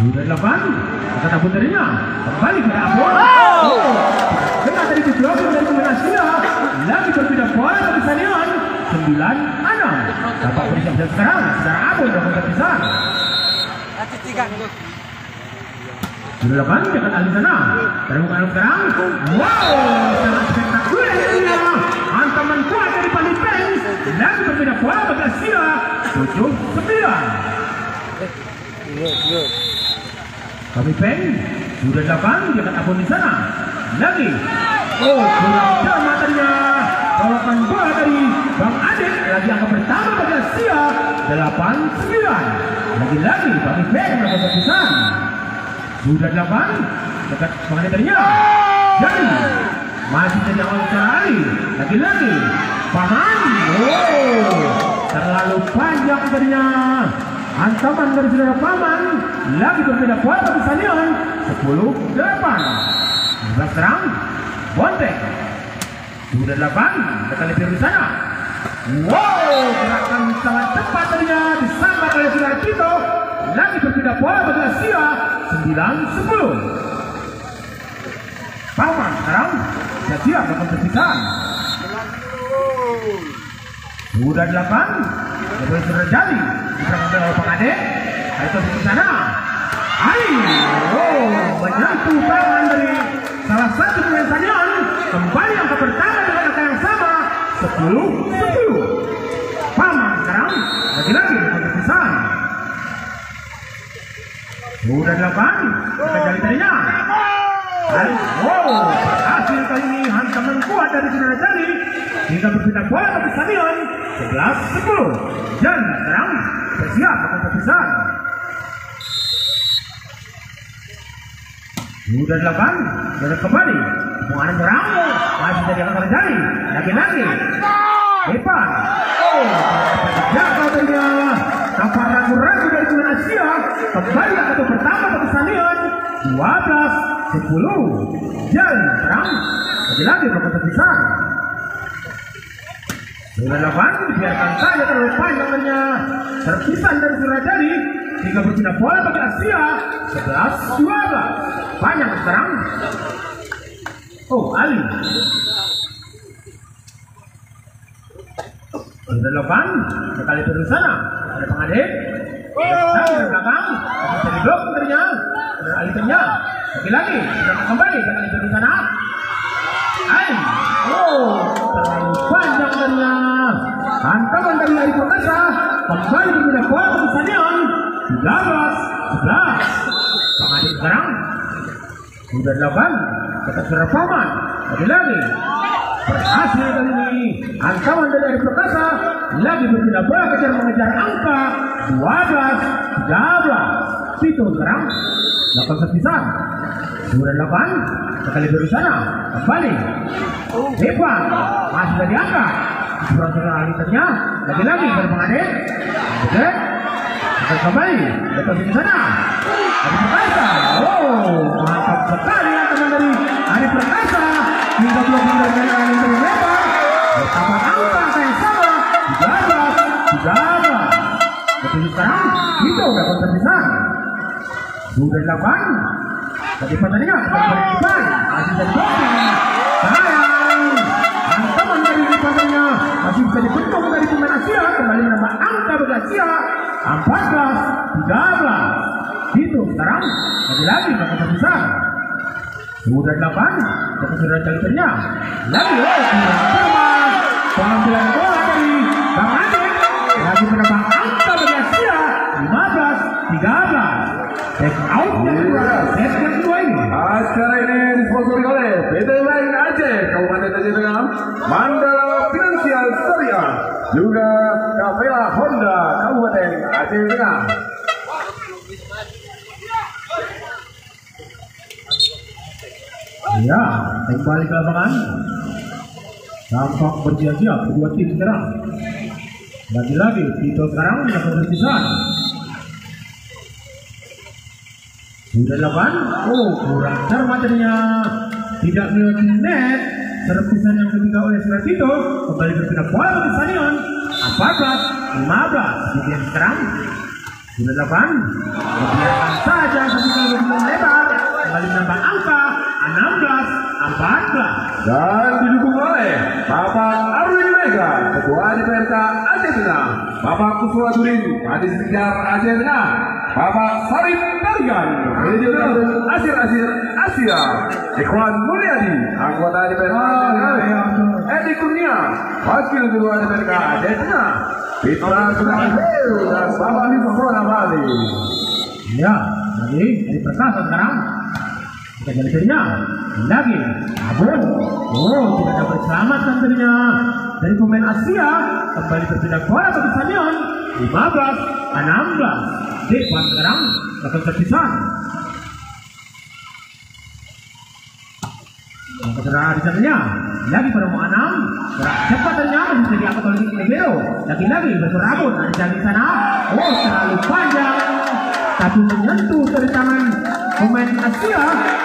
Sudah 8. Kata puterinya kembali ke Abon. Kena tadi diblokir dari Kombinasio. Lagi berpindah bola ke Sanion. 9-6. Dapat bersiap sekarang. Secara Abon dapat terpisah. Sudah 8 dekat alih sana. Terbuka sekarang. Wow, sangat spektakuler ini. Hantaman kuat dari Palipeng. Lagi berpindah bola ke Asia. 7-9. Palipeng sudah 8 dekat Abon di sana. Lagi. Oh, kurang sama tadinya. Bawakan bola dari Bang Adek. Lagi angka pertama bagi Asia. 8-9. Lagi-lagi Palipeng dapat terpisah. Sudah 8 dekat pengajarnya. Jadi masih jadi awal sekali. Lagi-lagi Paman. Oh, terlalu panjang tadinya. Hantaman dari saudara Paman. Lagi berbeda poin bagi Sanion. 10-8. 11 serang Bonteng. Sudah 8 dekat lebih di sana. Wow, gerakan sangat cepat tadinya disambar oleh saudara Tito. Lagi berbeda bola bagi Asia. 9-10. Paman sekarang siap dapat perpisahan. Sudah 8. Lebih sudah jadi. Diperangkat oleh Pengadek. Itu di sana. Oh, menyentuh tangan dari salah satu pemain Sanion. Kembali angka pertama dengan angka yang sama. 10-10. Paman sekarang lagi-lagi dapat perpisahan. Sudah 8. Kita cari tadinya. Wow, berhasil kali ini hantaman kuat dari saudara Jali. Hingga berpindah bola bagi Sanion. 11-10. Dan sekarang bersiap akan perpisahan. Sudah 8. Dan kembali penganan serang. Masih jadi angka Jali. Lagi-lagi Evan. Oh, jaga tadinya. Tanpa ragu-ragu dari pemain Asia. Kembali angka pertama bagi Sanion. 12-10. Dan serang lagi-lagi bakal terpisah. Sudah 8. Biarkan saja terlalu panjangnya. Terpisah dari Surajadi. Hingga berpindah bola bagi Asia. 11-12. Banyak sekarang. Oh, Ali. Sudah 8. Sekali terus sana. Ada Pengadek. Dari belakang. Bisa diblok ternyata. Ada Ali tanya. Lagi-lagi. Kembali. Sekali terus sana. Ali. Oh, terlalu panjang ternyata. Hantaman dari Ali Perkasa. Kembali berpindah bola ke Sanion. 13-11. Pengadek sekarang. Sudah 8. Dekat saudara Paman. Lagi-lagi. Berhasil kali ini. Hantaman dari Ali Perkasa. Lagi berpindah bola kejar mengejar angka. 12-13. Itu sekarang. Lakukan terpisah. Sudah 8. Sekali dari sana. Kembali. Evan. Masih dari angka. Kurang dengan aliternya. Lagi-lagi dari Pengadek. Oke. Akan kembali. Lepas di sana. Ali Perkasa. Oh, mantap sekali teman dari Ali Perkasa. Hingga belum dari Ali terlebar. Bertambah angka yang sama. 13-13. Betul sekarang. Itu dapat terpisah. Sudah 8. Tadi pertandingan berikutnya masih jadi boxing. Sayang. Hantaman dari lipatannya masih bisa dibentuk dari pemain Asia. Kembali menambah angka bagi Asia. 14-13. Itu sekarang lagi-lagi bakal terpisah. Sudah 8. Dapat sudah cari-carinya. Lagi sama pengambilan bola dari Bang Adek. Lagi menambah angka bagi Asia. 15-13. Take out yang kedua ini. Acara ini disponsori oleh PT Lain Aceh Kabupaten Aceh Tengah, Mandala Finansial Syariah, juga Kavela Honda Kabupaten Aceh Tengah. Ya, kembali ke lapangan. Tampak bersiap-siap kedua tim sekarang. Lagi-lagi Tito sekarang dapat berpisah. Sudah 8. Oh, kurang cermat jadinya. Tidak melewati net. Serpisan yang ketiga oleh saudara Tito. Kembali berpindah bola ke Sanion. 14-15. Kemudian sekarang Sudah 8. Biarkan saja satu kali bermain lebar. Kembali menambah angka 16-14. Dan didukung oleh Bapak Arwin Mega, Ketua DPRK Aceh Tengah, Bapak Kuswaturin, Kadis Sejar Aceh Tengah, Bapak Sarip Tarigan, Regional Asir Asia, Ikhwan Mulyadi, anggota DPRK Aceh Tengah, Edi Kurnia, Wakil Ketua DPRK Aceh Tengah, Fitra Sudahiu, dan Bapak Nifona Bali. Ya, lagi dari Perkasa sekarang. Kita jadinya lagi Abon. Oh, tidak dapat selamatkan dirinya dari pemain Asia. Kembali berpindah bola bagi Sanion. 15-16. Depan sekarang akan terpisah. Saudara di sananya lagi pada mau 6. Gerak cepat darinya masih jadi angkat oleh Libero. Lagi-lagi berserabut ada di sana. Oh, terlalu panjang. Tapi menyentuh dari tangan pemain Asia.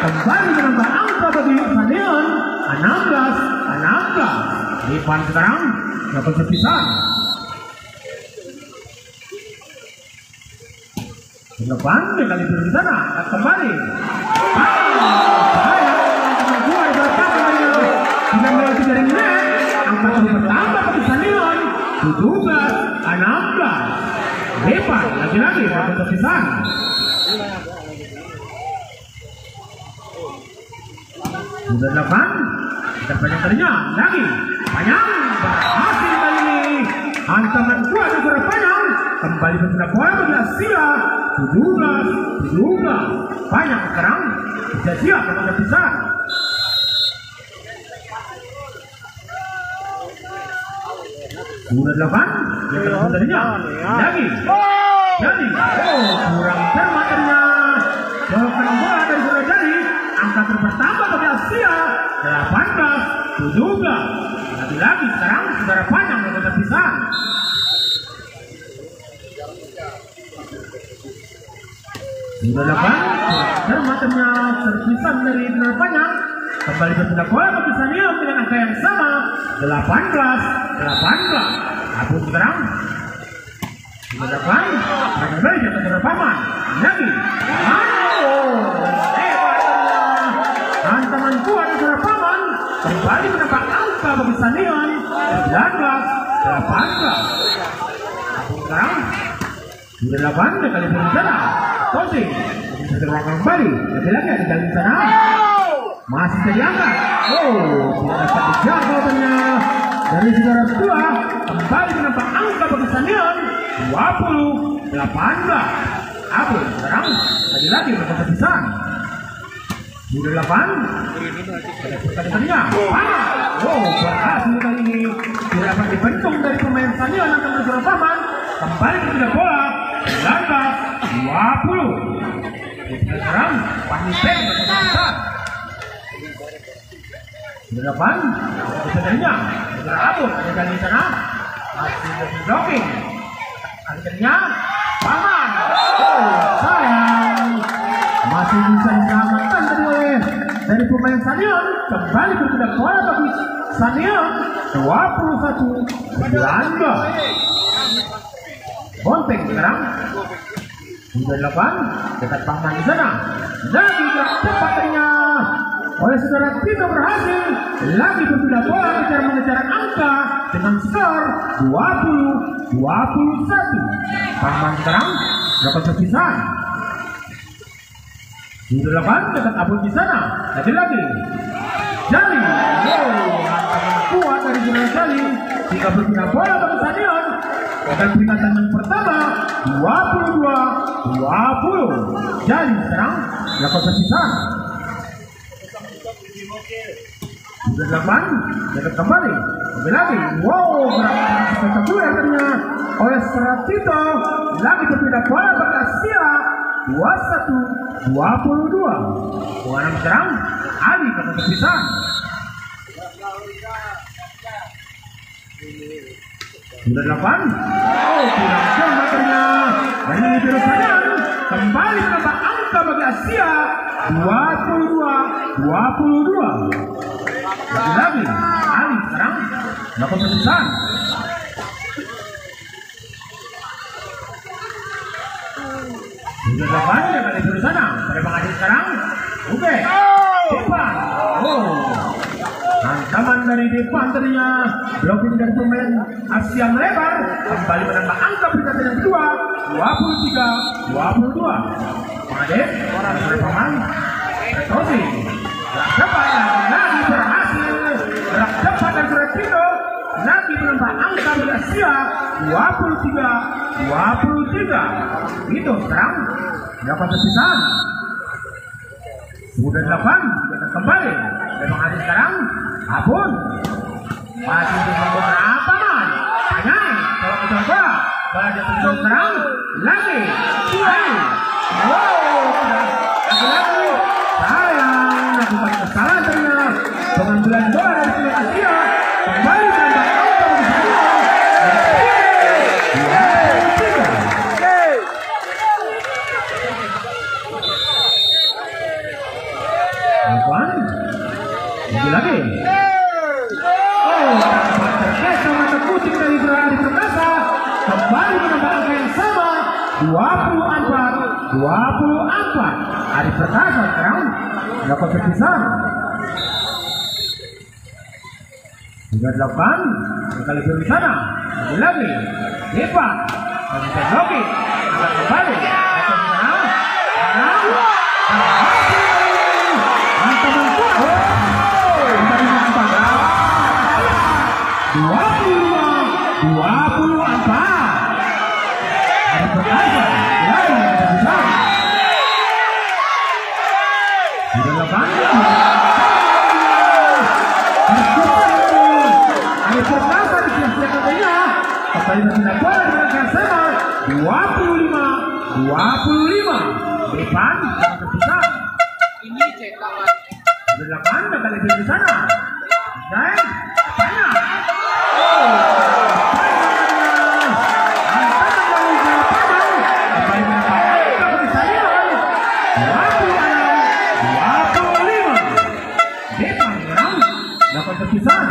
Kembali menambah angka bagi Sanion. 16-16. Depan sekarang akan terpisah. Depan kali itu di sana kembali. Dengan melewati jaring net, angka bertambah bagi Sanion. 17-16. Depan lagi-lagi akan terpisah. Sudah 8. Kita panjang tadinya lagi panjang berhasil kali ini. Hantaman kuat dan panjang kembali berpindah bola bagi Asia. 17-17. Panjang sekarang sudah siap akan terpisah. Sudah 8. Yang kedua tadinya lagi. Jadi kurang cermat tadinya. Jauhkan bola dari bola jadi. Angka bertambah bagi Asia. 18-17. Lagi-lagi sekarang saudara panjang yang terpisah. Sudah 8. Cermat tadinya terpisah dari saudara panjang. Kembali berpindah bola bagi Sanion dengan angka yang sama. 18-18. Abu sekarang sudah 8. Kembali jatuh saudara paman. Lagi. Hantaman kuat saudara paman. Kembali menambah angka bagi Sanion. 19-18. Abu sekarang sudah 8. Kali berencana. Tosi terang kembali. Lagi-lagi ada jalan sana. Masih terangkat. Tidak dapat dijaga katanya dari saudara kedua. Kembali menambah angka bagi Sanion. 20-18. Abu sekarang lagi-lagi berkata terpisah. Sudah 8. Kali-kalinya berhasil kali ini. Tidak dapat dibentuk dari pemain Sanion atau saudara paman. Kembali berpindah bola. 19-20. Sekarang Panipeng berkata terpisah. Sudah 8. Kali-kalinya saudara Abu ada kali sana. Masih blocking. Kali-kalinya paman. Sayang. Masih bisa diselamatkan tadi oleh dari pemain Sanion. Kembali berpindah bola bagi Sanion. 21-19. Bonteng sekarang. Sudah 8. Dekat paman di sana. Lagi gerak cepat tadinya oleh saudara Tito berhasil. Lagi berpindah bola mengejar angka dengan skor 20-21. Paman sekarang dapat terpisah. Sudah 8. Dekat Abu di sana. Lagi-lagi Jali. Hantaman kuat dari saudara Jali. Jika berpindah bola bagi Sanion. Dan peringatan yang pertama 22-20. Jali sekarang dapat terpisah. Sudah 8. Dekat kembali. Lagi-lagi. Gerak spektakuler ternyata oleh Stratito. Lagi berpindah bola bagi Asia. 21-22. Bukan sekarang Ali dapat terpisah. Sudah 8. Kurang cermat ternyata. Ini terus saja. Kembali menambah angka bagi Asia. 22-22. Lagi-lagi Ali sekarang dapat terpisah. Sudah 8 yang kali di sana. Pada Bang Adit sekarang. Oke. Depan. Hantaman dari depan tadinya. Blocking dari pemain Asia melebar. Kembali menambah angka peringatan yang kedua. 23-22. Bang Adit. Orang pemain. Retosi. Dapat lagi berhasil. Dapat dan Retino. Lagi menambah angka di Asia 23-23. Itu sekarang dapat terpisah. Sudah 8 kembali. Memang hari sekarang Abun masih untuk membuat apa man? Tanya kalau mencoba pada terpisah sekarang lagi. Lagi sayang lakukan kesalahan ternyata pengambilan bola dari tim Asia kembali menambah angka di sana. Lagi. Terkesa mata kucing dari Berani Perkasa kembali menambah angka yang sama 24-24. Adi Perkasa sekarang dapat terpisah. Juga 8 kali di sana. Lagi. Depan. Bisa joki. Akan kembali. Depan terpisah. Ini cetak. Sudah 8 kali di sana. Dan tanya. Dapat terpisah.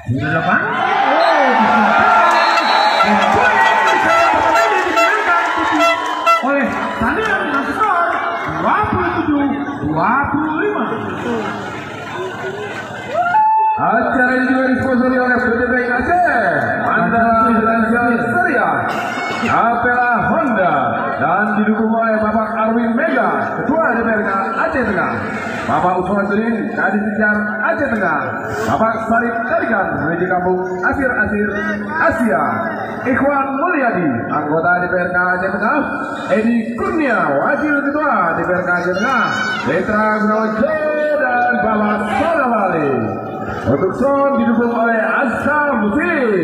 Sudah 8. Oleh Sandian dengan skor 27-25. Acara ini juga disponsori oleh PT Baik Aceh, Mandala Belanja Seria, Apela Honda, dan didukung oleh Bapak Arwin Mega, Ketua DPRK Aceh Tengah, Bapak Usman Tudin, Kadis Sejar Aceh Tengah, Bapak Sarip Tarigan, Reji Kampung Asir Asia, Ikhwan Mulyadi, anggota DPRK Aceh Tengah, Edi Kurnia, Wakil Ketua DPRK Aceh Tengah, Letra Gunawan dan Bapak Sarawali. Untuk sound didukung oleh Asa Musik.